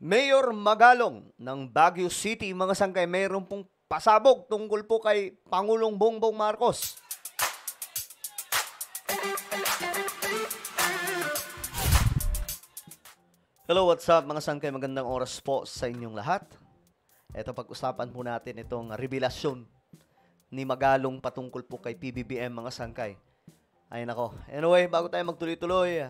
Mayor Magalong ng Baguio City, mga sangkay, mayroon pong pasabog tungkol po kay Pangulong Bongbong Marcos. Hello, what's up mga sangkay? Magandang oras po sa inyong lahat. Ito, pag-usapan po natin itong revelasyon ni Magalong patungkol po kay PBBM, mga sangkay. Ay nako. Anyway, bago tayo magtuloy-tuloy,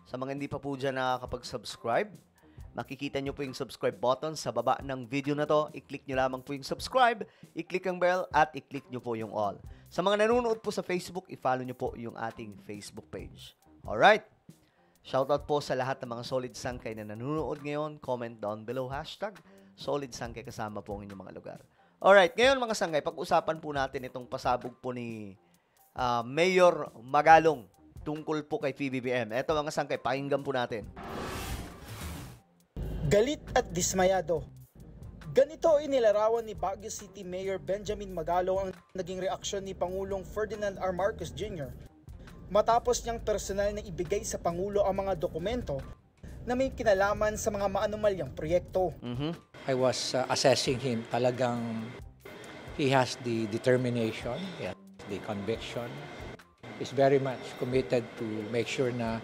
sa mga hindi pa po dyan nakakapag-subscribe, makikita nyo po yung subscribe button sa baba ng video na to. I-click nyo lamang po yung subscribe, i-click ang bell, at i-click nyo po yung all. Sa mga nanonood po sa Facebook, i-follow nyo po yung ating Facebook page. Alright? Shoutout po sa lahat ng mga solid sangkay na nanonood ngayon. Comment down below, hashtag solid sangkay, kasama po ang inyong mga lugar. Alright, ngayon mga sangkay, pag-usapan po natin itong pasabog po ni Mayor Magalong tungkol po kay PBBM. Eto mga sangkay, pakinggan po natin. Galit at dismayado. Ganito inilarawan ni Baguio City Mayor Benjamin Magalong ang naging reaksyon ni Pangulong Ferdinand R. Marcos Jr. matapos niyang personal na ibigay sa Pangulo ang mga dokumento na may kinalaman sa mga maanumalyang proyekto. I was assessing him. Talagang he has the determination, he has the conviction. He's very much committed to make sure na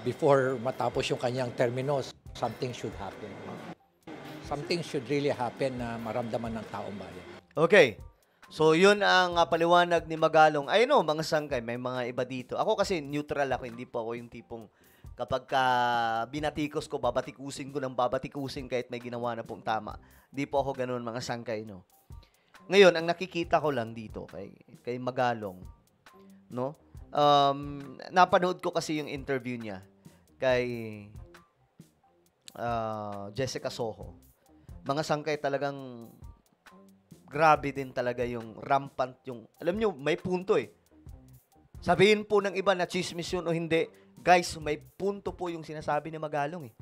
before matapos yung kanyang terminos, something should happen. Something should really happen na maramdaman ng taong bayan. Okay. So, yun ang paliwanag ni Magalong. I know, mga sangkay, may mga iba dito. Ako kasi neutral ako, hindi po ako yung tipong kapag binatikos ko, babatikusin ko ng babatikusin kahit may ginawa na pong tama. Hindi po ako ganun, mga sangkay, no? Ngayon, ang nakikita ko lang dito kay Magalong, no? Napanood ko kasi yung interview niya kay Jessica Soho. Mga sangkay, talagang grabe din talaga yung rampant yung, alam nyo, may punto eh. Sabihin po ng iba na chismis yun o hindi, guys, may punto po yung sinasabi ni Magalong eh.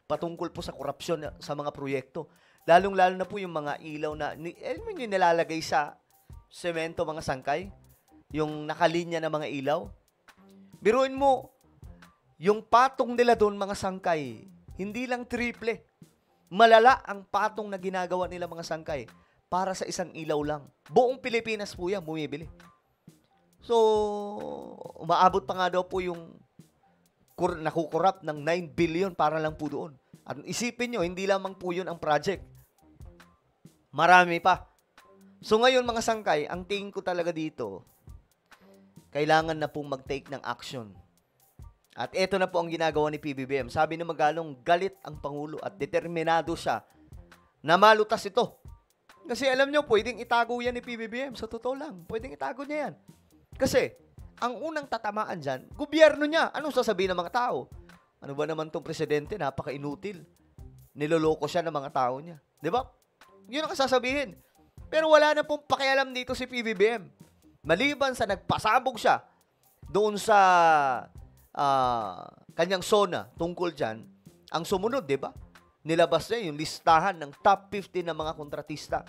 Patungkol po sa korupsyon sa mga proyekto. Lalong-lalo na po yung mga ilaw na, alam mo yung nilalagay sa semento, mga sangkay? Yung nakalinya na mga ilaw. Biruin mo, yung patong nila doon, mga sangkay, hindi lang triple. Malala ang patong na ginagawa nila, mga sangkay, para sa isang ilaw lang. Buong Pilipinas po yan, bumibili. So, umaabot pa nga daw po yung nakukurap ng 9 billion para lang po doon. At isipin nyo, hindi lamang po yun ang project. Marami pa. So ngayon mga sangkay, ang tingin ko talaga dito, kailangan na pong mag-take ng action. At ito na po ang ginagawa ni PBBM. Sabi ni Magalong, galit ang Pangulo at determinado siya na malutas ito. Kasi alam nyo, pwedeng itago yan ni PBBM. Sa totoo lang, pwedeng itago niya yan. Kasi, ang unang tatamaan dyan, gobyerno niya. Anong sasabihin ng mga tao? Ano ba naman tong presidente? Napaka-inutil. Niloloko siya ng mga tao niya. Di ba? Yun ang sasabihin. Pero wala na pong pakialam dito si PBBM. Maliban sa nagpasabog siya doon sa kanyang zona tungkol dyan, ang sumunod, di ba? Nilabas niya yung listahan ng top 50 na mga kontratista.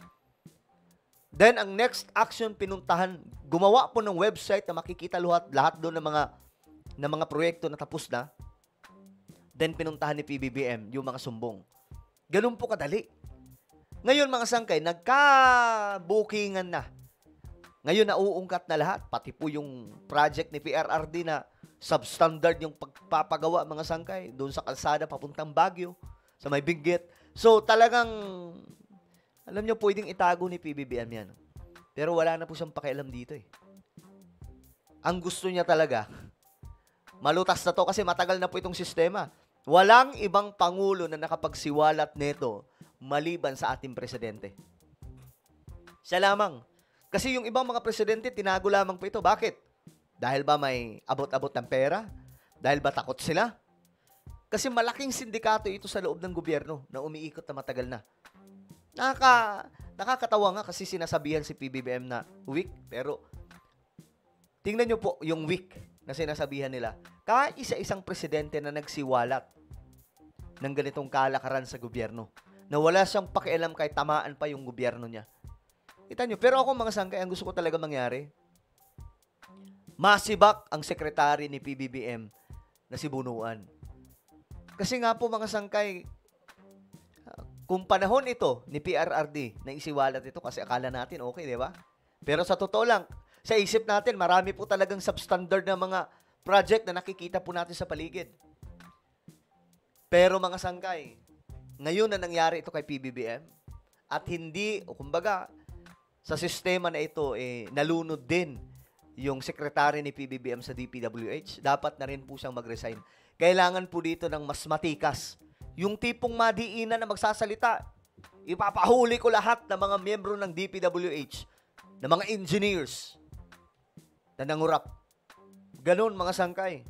Then, ang next action, pinuntahan, gumawa po ng website na makikita lahat doon ng mga proyekto na tapos na. Then, pinuntahan ni PBBM yung mga sumbong. Ganun po kadali. Ngayon, mga sangkay, nagka-bookingan na. Ngayon, nauungkat na lahat. Pati po yung project ni PRRD na substandard yung pagpapagawa, mga sangkay, doon sa kalsada papuntang Baguio, sa may Benguet. So, talagang, alam nyo, pwedeng itago ni PBBM yan. Pero wala na po siyang pakialam dito eh. Ang gusto niya talaga, malutas na to kasi matagal na po itong sistema. Walang ibang pangulo na nakapagsiwalat nito maliban sa ating presidente. Siya lamang. Kasi yung ibang mga presidente, tinago lamang po ito. Bakit? Dahil ba may abot-abot ng pera? Dahil ba takot sila? Kasi malaking sindikato ito sa loob ng gobyerno na umiikot na matagal na. Nakakatawa nga kasi sinasabihan si PBBM na weak, pero tingnan nyo po yung weak na sinasabihan nila. Kaisa-isang presidente na nagsiwalat ng ganitong kalakaran sa gobyerno na wala siyang pakialam kahit tamaan pa yung gobyerno niya. Kita nyo, pero ako mga sangkay, ang gusto ko talaga mangyari, masibak ang sekretary ni PBBM na si Bunuan. Kasi nga po mga sangkay, kung panahon ito ni PRRD na isiwalat ito kasi akala natin okay, di ba? Pero sa totoo lang, sa isip natin, marami po talagang substandard na mga project na nakikita po natin sa paligid. Pero mga sangkay, ngayon na nangyari ito kay PBBM at hindi, o kumbaga, sa sistema na ito, nalunod din yung sekretary ni PBBM sa DPWH. Dapat na rin po siyang mag-resign. Kailangan po dito ng mas matikas. Yung tipong madiinan na magsasalita, ipapahuli ko lahat ng mga miyembro ng DPWH, ng mga engineers na nangurap. Ganun, mga sangkay.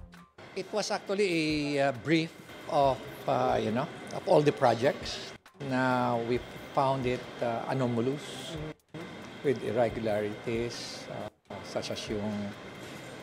It was actually a brief of, of all the projects. Now we found it anomalous with irregularities, such as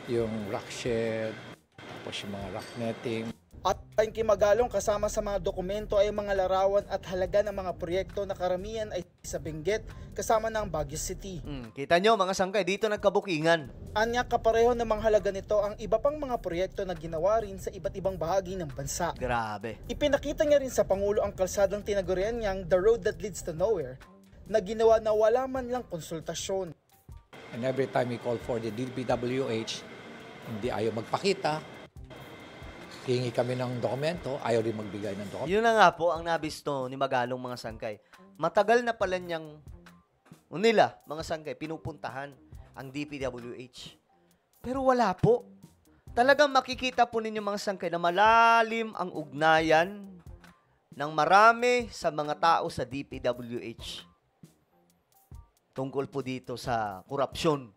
yung rock shed, tapos yung mga rock netting. At ayon kay Magalong, kasama sa mga dokumento ay mga larawan at halaga ng mga proyekto na karamihan ay sa Benguet kasama ng Baguio City. Kita nyo mga sangkay, dito nagkabukingan. Anya kapareho ng mga halaga nito ang iba pang mga proyekto na ginawa rin sa iba't ibang bahagi ng bansa. Grabe. Ipinakita niya rin sa Pangulo ang kalsadang tinagurian niyang The Road That Leads to Nowhere na ginawa na wala man lang konsultasyon. And every time we call for the DPWH, hindi ayaw magpakita. Hingi kami ng dokumento, ayaw rin magbigay ng dokumento. Yun na nga po ang nabisto ni Magalong, mga sangkay. Matagal na pala niyang, nila, mga sangkay, pinupuntahan ang DPWH. Pero wala po. Talagang makikita po ninyo, mga sangkay, na malalim ang ugnayan ng marami sa mga tao sa DPWH. Tungkol po dito sa korupsyon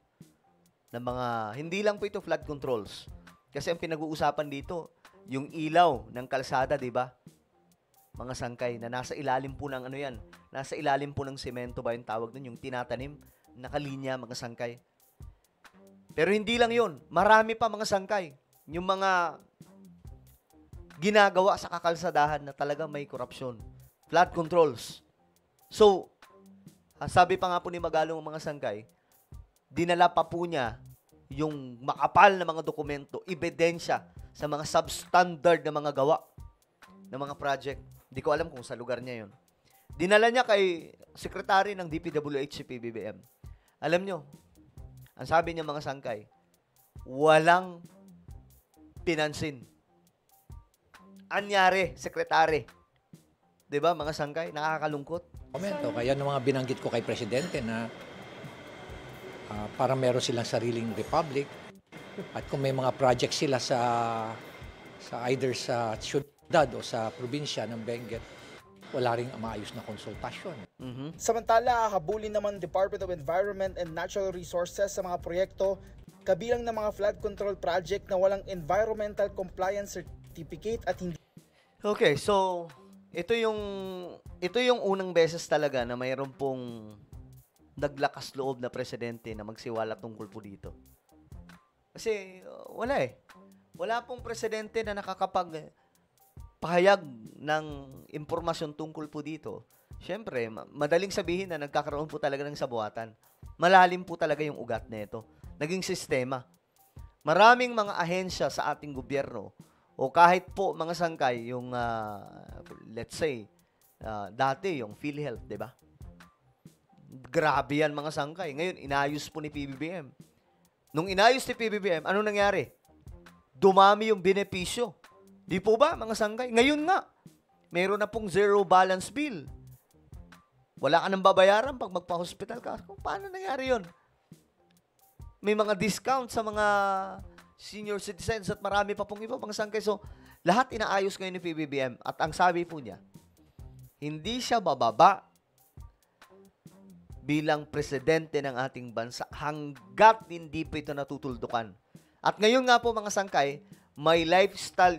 ng mga, hindi lang po ito flood controls. Kasi ang pinag-uusapan dito, yung ilaw ng kalsada, di ba? Mga sangkay na nasa ilalim po ng ano yan, nasa ilalim po ng semento ba yung tawag nun, yung tinatanim, nakalinya, mga sangkay. Pero hindi lang yun, marami pa mga sangkay, yung mga ginagawa sa kakalsadahan na talaga may korupsyon. Flood controls. So, sabi pa nga po ni Magalong mga sangkay, dinala pa po niya yung makapal na mga dokumento, ebidensya sa mga substandard na mga gawa ng mga project. Hindi ko alam kung sa lugar niya yun. Dinala niya kay sekretary ng DPWH si PBBM. Alam nyo, ang sabi niya mga sangkay, walang pinansin. Anyari, sekretary. Diba mga sangkay? Nakakalungkot. Dokumento. Kaya ng mga binanggit ko kay Presidente na para meron silang sariling republic at kung may mga project sila sa either sa syudad o sa probinsya ng Benguet, wala ring maayos na konsultasyon. Samantala, habulin naman Department of Environment and Natural Resources sa mga proyekto kabilang ng mga flood control project na walang environmental compliance certificate at hindi. Okay, so ito yung unang beses talaga na mayroon pong naglakas loob na presidente na magsiwala tungkol po dito. Kasi wala eh. Wala pong presidente na nakakapagpahayag ng impormasyon tungkol po dito. Siyempre, madaling sabihin na nagkakaroon po talaga ng sabuatan. Malalim po talaga yung ugat nito. Naging sistema. Maraming mga ahensya sa ating gobyerno o kahit po mga sangkay, yung let's say, dati yung PhilHealth, di ba? Grabe yan mga sangkay. Ngayon, inayos po ni PBBM. Nung inayos ni PBBM, ano nangyari? Dumami yung benepisyo. Di po ba, mga sangkay? Ngayon nga, meron na pong zero balance bill. Wala ka nang babayaran pag magpa-hospital ka. Paano nangyari yun? May mga discount sa mga senior citizens at marami pa pong iba, mga sangkay. So, lahat inaayos ngayon ni PBBM. At ang sabi po niya, hindi siya bababa bilang presidente ng ating bansa hanggat hindi po ito natutuldukan. At ngayon nga po mga sangkay, may lifestyle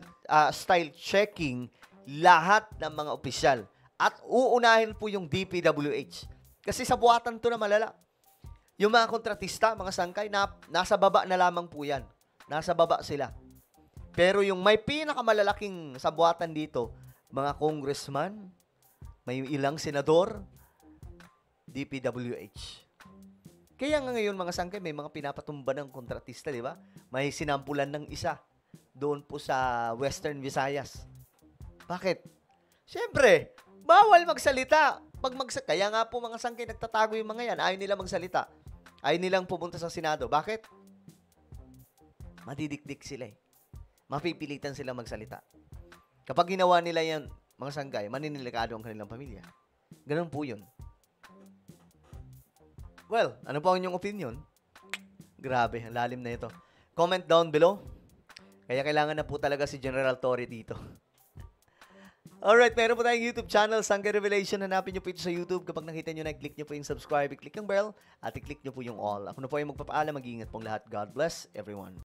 style checking lahat ng mga opisyal. At uunahin po yung DPWH. Kasi sa buhatan to na malala. Yung mga kontratista, mga sangkay, nasa baba na lamang po yan. Nasa baba sila. Pero yung may pinakamalalaking sabuatan dito, mga congressman, may ilang senador, DPWH. Kaya nga ngayon mga sangkay, may mga pinapatumba ng kontratista, di ba? May sinampulan ng isa doon po sa Western Visayas. Bakit? Siyempre, Bawal magsalita. Kaya nga po mga sangkay nagtatago yung mga yan. Ayaw nila magsalita. Ayaw nilang pumunta sa Senado. Bakit? Madidikdik sila eh. Mapipilitan sila magsalita. Kapag ginawa nila yan, mga sanggay, maninilikado ang kanilang pamilya. Ganun po yun. Well, ano po ang inyong opinion? Grabe, ang lalim na ito. Comment down below. Kaya kailangan na po talaga si General Torre dito. Alright, meron po tayong YouTube channel, Sanggay Revelation. Hanapin nyo po ito sa YouTube. Kapag nakita nyo na, click nyo po yung subscribe, i-click yung bell, at i-click nyo po yung all. Ako na po yung magpapaalam. Mag-iingat pong lahat. God bless everyone.